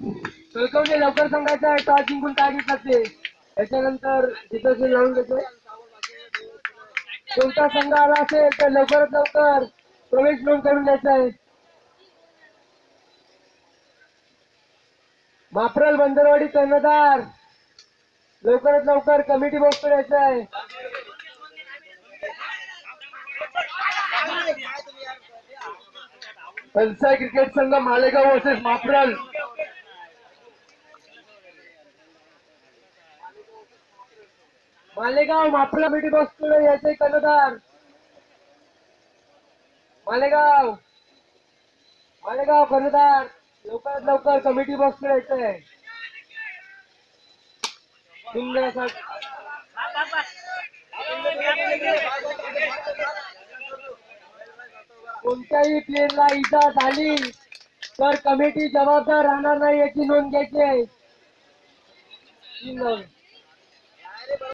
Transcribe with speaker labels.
Speaker 1: कळकवणे लवकर सांगायचं आहे, टॉस जिंकून काय घेतात ते. त्याच्यानंतर तिथं लावून देतो. कोणता संघ आला असेल तर लवकरात लवकर प्रवेश नोंद करून द्यायचा आहे. माप्रल बंदरवाडी कर्णधार लवकरात लवकर कमिटी बॉक्सकडे यायचं आहे. कलसाय क्रिकेट संघ मालेगाव वर्सेस माप्रल. मालेगाव माप्रल कमिटी बॉक्सकडे यायचंय कर्णधार. मालेगाव मालेगाव कर्णधार लवकरात लवकर कमिटी बॉक्सकडे यायचंय. कोणत्याही प्लेयरला इजा झाली तर कमिटी जबाबदार राहणार नाही याची नोंद घ्यायची आहे.